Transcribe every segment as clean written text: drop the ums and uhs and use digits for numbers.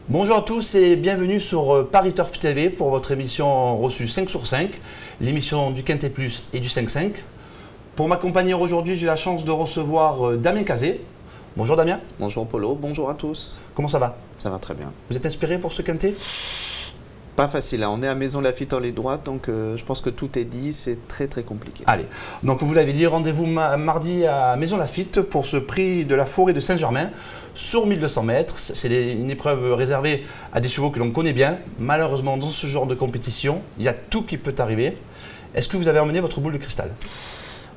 Bonjour à tous et bienvenue sur Paris Turf TV pour votre émission reçue 5 sur 5, l'émission du Quintet Plus et du 5-5. Pour m'accompagner aujourd'hui, j'ai la chance de recevoir Damien Cazet. Bonjour Damien. Bonjour Polo, bonjour à tous. Comment ça va? Ça va très bien. Vous êtes inspiré pour ce Quintet? Pas facile, hein. On est à Maison Lafitte en ligne droite, donc je pense que tout est dit, c'est très compliqué. Allez, donc vous l'avez dit, rendez-vous mardi à Maison Lafitte pour ce prix de la forêt de Saint-Germain sur 1200 mètres. C'est une épreuve réservée à des chevaux que l'on connaît bien. Malheureusement, dans ce genre de compétition, il y a tout qui peut arriver. Est-ce que vous avez emmené votre boule de cristal?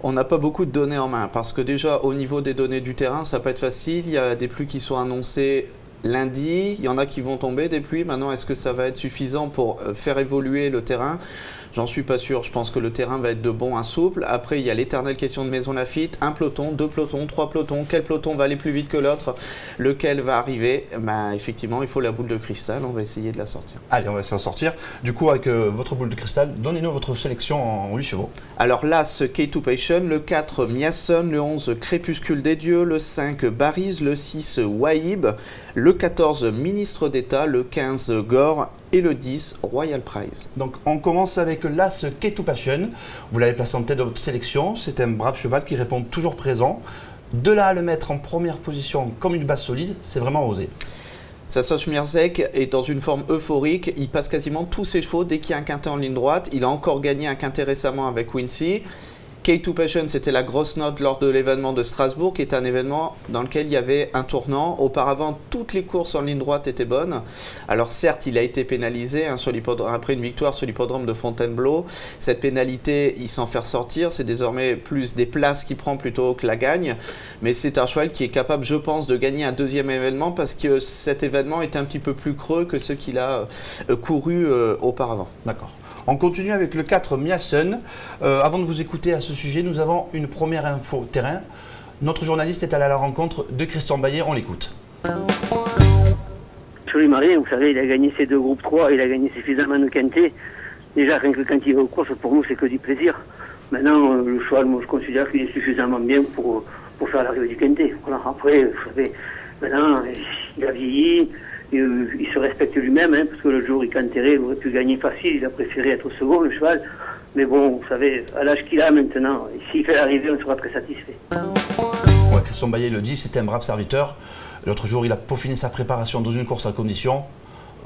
On n'a pas beaucoup de données en main, parce que déjà au niveau des données du terrain, ça peut être facile. Il y a des pluies qui sont annoncées lundi, il y en a qui vont tomber des pluies. Maintenant, est-ce que ça va être suffisant pour faire évoluer le terrain? J'en suis pas sûr. Je pense que le terrain va être de bon à souple. Après, il y a l'éternelle question de Maison Lafitte. Un peloton, deux pelotons, trois pelotons. Quel peloton va aller plus vite que l'autre? Lequel va arriver? Ben, effectivement, il faut la boule de cristal. On va essayer de la sortir. Allez, on va essayer de sortir. Du coup, avec votre boule de cristal, donnez-nous votre sélection en 8 chevaux. Alors là, ce K2 Passion, le 4 Miasson, le 11 Crépuscule des Dieux, le 5 Barise, le 6 Wahib, le 14 Ministre d'État, le 15 Gore et le 10 Royal Prize. Donc on commence avec l'As K2 Passion. Vous l'avez placé en tête de votre sélection. C'est un brave cheval qui répond toujours présent. De là à le mettre en première position comme une base solide, c'est vraiment osé. Sassoche Mirzek est dans une forme euphorique. Il passe quasiment tous ses chevaux dès qu'il y a un quintet en ligne droite. Il a encore gagné un quintet récemment avec Wincy. K2 Passion, c'était la grosse note lors de l'événement de Strasbourg, qui est un événement dans lequel il y avait un tournant. Auparavant, toutes les courses en ligne droite étaient bonnes. Alors certes, il a été pénalisé hein, après une victoire sur l'hippodrome de Fontainebleau. Cette pénalité, il s'en fait ressortir. C'est désormais plus des places qu'il prend plutôt que la gagne. Mais c'est un cheval qui est capable, je pense, de gagner un deuxième événement parce que cet événement est un petit peu plus creux que ceux qu'il a couru auparavant. D'accord. On continue avec le 4 Miasson. Avant de vous écouter à ce sujet, nous avons une première info terrain. Notre journaliste est allé à la rencontre de Christian Baillet. On l'écoute. Sur les mariés, vous savez, il a gagné ses deux groupes 3, il a gagné suffisamment de quintet. Déjà, rien que quand il va aux courses, pour nous, c'est que du plaisir. Maintenant, le cheval, moi, je considère qu'il est suffisamment bien pour faire l'arrivée du quintet. Voilà. Après, vous savez, maintenant, il a vieilli. Il se respecte lui-même, hein, parce que le jour il canterait, il aurait pu gagner facile, il a préféré être second, le cheval. Mais bon, vous savez, à l'âge qu'il a maintenant, s'il fait l'arrivée, on sera très satisfait. Ouais, Christian Baillet le dit, c'est un brave serviteur. L'autre jour, il a peaufiné sa préparation dans une course à condition.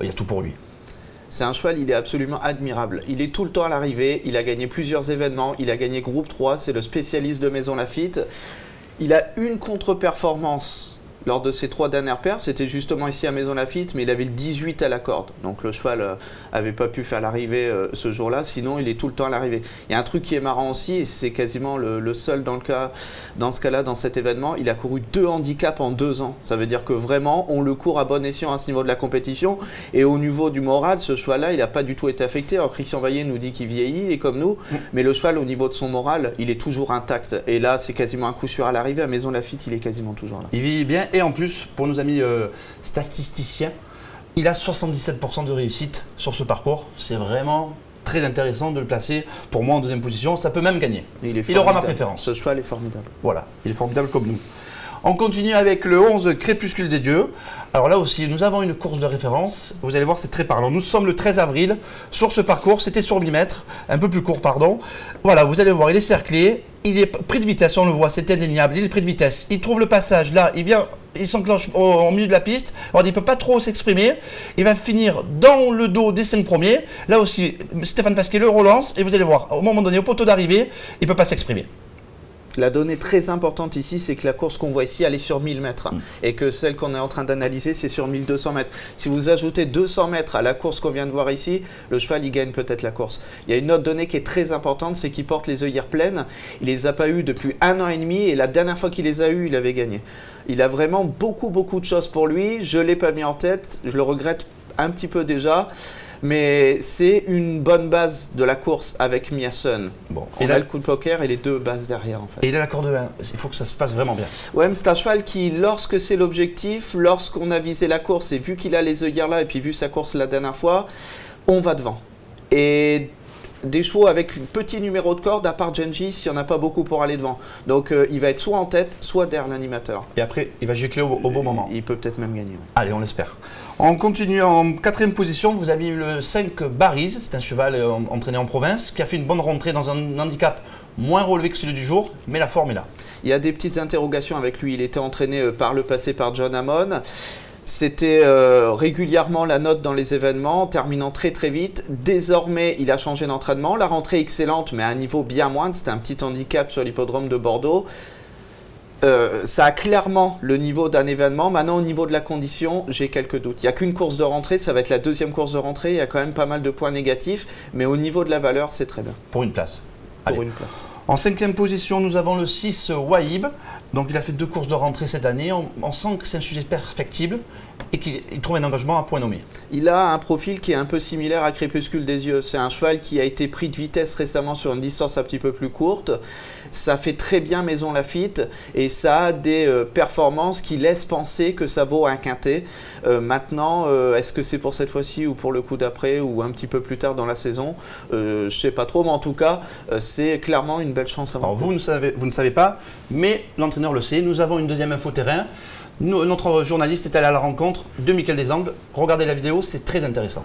Il y a tout pour lui. C'est un cheval, il est absolument admirable. Il est tout le temps à l'arrivée, il a gagné plusieurs événements, il a gagné groupe 3, c'est le spécialiste de Maison Lafitte. Il a une contre-performance lors de ses 3 dernières perfs, c'était justement ici à Maison Lafitte, mais il avait le 18 à la corde. Donc le cheval n'avait pas pu faire l'arrivée ce jour-là, sinon il est tout le temps à l'arrivée. Il y a un truc qui est marrant aussi, et c'est quasiment le seul dans ce cas-là, dans cet événement, il a couru 2 handicaps en 2 ans. Ça veut dire que vraiment, on le court à bon escient à ce niveau de la compétition, et au niveau du moral, ce cheval-là, il n'a pas du tout été affecté. Alors Christian Baillet nous dit qu'il vieillit, et comme nous, mais le cheval, au niveau de son moral, il est toujours intact. Et là, c'est quasiment un coup sûr à l'arrivée. À Maison Lafitte, il est quasiment toujours là. Il vit bien. Et en plus, pour nos amis statisticiens, il a 77% de réussite sur ce parcours. C'est vraiment très intéressant de le placer pour moi en deuxième position. Ça peut même gagner. Il aura ma préférence. Ce cheval est formidable. Voilà, il est formidable comme nous. On continue avec le 11 Crépuscule des Dieux. Alors là aussi, nous avons une course de référence. Vous allez voir, c'est très parlant. Nous sommes le 13 avril sur ce parcours. C'était sur 1000 mètres, un peu plus court, pardon. Voilà, vous allez voir, il est cerclé. Il est pris de vitesse, on le voit, c'est indéniable. Il est pris de vitesse. Il trouve le passage, là, il vient, il s'enclenche au milieu de la piste. Alors, il ne peut pas trop s'exprimer. Il va finir dans le dos des 5 premiers. Là aussi, Stéphane Pasquier le relance. Et vous allez voir, au moment donné, au poteau d'arrivée, il ne peut pas s'exprimer. La donnée très importante ici, c'est que la course qu'on voit ici, elle est sur 1000 mètres. Et que celle qu'on est en train d'analyser, c'est sur 1200 mètres. Si vous ajoutez 200 mètres à la course qu'on vient de voir ici, le cheval, il gagne peut-être la course. Il y a une autre donnée qui est très importante, c'est qu'il porte les œillères pleines. Il les a pas eues depuis 1 an et demi, et la dernière fois qu'il les a eues, il avait gagné. Il a vraiment beaucoup de choses pour lui. Je ne l'ai pas mis en tête, je le regrette un petit peu déjà. Mais c'est une bonne base de la course avec Miasson. Bon, on a le coup de poker et les 2 bases derrière en fait. Et il a la corde 1, il faut que ça se passe vraiment bien. Ouais, mais c'est un cheval qui, lorsque c'est l'objectif, lorsqu'on a visé la course et vu qu'il a les œillères là et puis vu sa course la dernière fois, on va devant. Et des chevaux avec un petit numéro de corde, à part Gengis, il n'y en a pas beaucoup pour aller devant. Donc il va être soit en tête, soit derrière l'animateur. Et après, il va gicler au bon moment. Il peut peut-être même gagner. Ouais. Allez, on l'espère. On continue en 4e position. Vous avez eu le 5 Barise. C'est un cheval entraîné en province qui a fait une bonne rentrée dans un handicap moins relevé que celui du jour, mais la forme est là. Il y a des petites interrogations avec lui. Il était entraîné par le passé par John Hammond. C'était régulièrement la note dans les événements, terminant très très vite. Désormais, il a changé d'entraînement. La rentrée excellente, mais à un niveau bien moindre. C'était un petit handicap sur l'hippodrome de Bordeaux. Ça a clairement le niveau d'un événement. Maintenant, au niveau de la condition, j'ai quelques doutes. Il n'y a qu'une course de rentrée, ça va être la 2e course de rentrée. Il y a quand même pas mal de points négatifs, mais au niveau de la valeur, c'est très bien. Pour une place. Pour une place. En 5e position, nous avons le 6 Wahib. Donc il a fait 2 courses de rentrée cette année. On sent que c'est un sujet perfectible et qu'il trouve un engagement à point nommé. Il a un profil qui est un peu similaire à Crépuscule des Yeux. C'est un cheval qui a été pris de vitesse récemment sur une distance un petit peu plus courte. Ça fait très bien Maison Lafitte et ça a des performances qui laissent penser que ça vaut un quintet. Maintenant, est-ce que c'est pour cette fois-ci ou pour le coup d'après ou un petit peu plus tard dans la saison? Je ne sais pas trop, mais en tout cas, c'est clairement une belle chance à Alors vous ne savez pas, mais l'entraîneur le sait. Nous avons une 2e info terrain. Notre journaliste est allé à la rencontre de Michael Desangles. Regardez la vidéo, c'est très intéressant.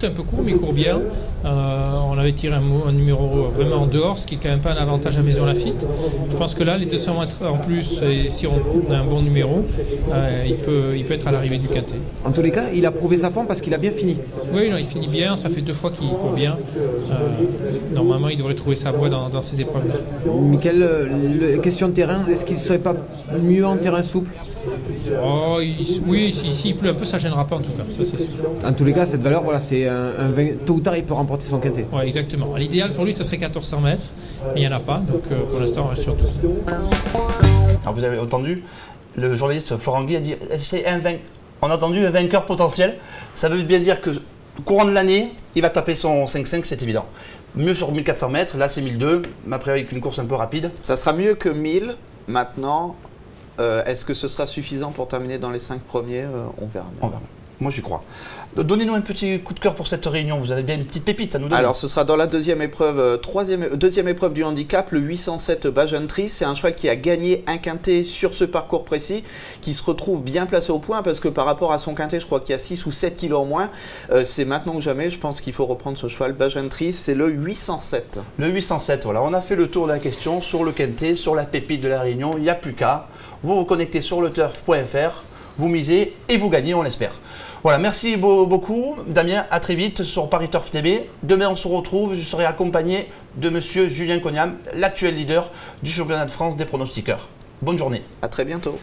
Un peu court, mais il court bien. On avait tiré un numéro vraiment en dehors, ce qui est quand même pas un avantage à Maison Lafitte. Je pense que là, les 200 mètres en plus, et si on a un bon numéro, il peut être à l'arrivée du quintet. En tous les cas, il a prouvé sa forme parce qu'il a bien fini. Oui, non, il finit bien. Ça fait 2 fois qu'il court bien. Normalement, il devrait trouver sa voie dans ces épreuves-là. Michael, question de terrain, est-ce qu'il ne serait pas mieux en terrain souple? Oh, oui, s'il pleut un peu, ça ne gênera pas en tout cas, ça c'est sûr. En tous les cas, cette valeur, voilà, c'est tôt ou tard, il peut remporter son quintet. Oui, exactement. L'idéal pour lui, ce serait 1400 mètres, mais il n'y en a pas, donc pour l'instant, on reste sur 12. Alors vous avez entendu, le journaliste Florent Guy a dit on a entendu un vainqueur potentiel. Ça veut bien dire que courant de l'année, il va taper son 5-5, c'est évident. Mieux sur 1400 mètres, là c'est 1002, mais après avec une course un peu rapide. Ça sera mieux que 1000 maintenant. Est-ce que ce sera suffisant pour terminer dans les 5 premiers? On verra bien. On verra. Moi j'y crois. Donnez-nous un petit coup de cœur pour cette réunion, vous avez bien une petite pépite à nous donner. Alors ce sera dans la deuxième épreuve du handicap, le 807 Bajentry. C'est un cheval qui a gagné un quintet sur ce parcours précis, qui se retrouve bien placé au point parce que par rapport à son quintet, je crois qu'il y a 6 ou 7 kilos en moins. C'est maintenant que jamais, je pense qu'il faut reprendre ce cheval Bajentry, c'est le 807. Le 807, voilà, on a fait le tour de la question sur le quintet, sur la pépite de la réunion, il n'y a plus qu'à. Vous vous connectez sur leturf.fr, vous misez et vous gagnez, on l'espère. Voilà, merci beaucoup Damien, à très vite sur Paris Turf TV. Demain on se retrouve, je serai accompagné de monsieur Julien Cognam, l'actuel leader du championnat de France des pronostiqueurs. Bonne journée. À très bientôt.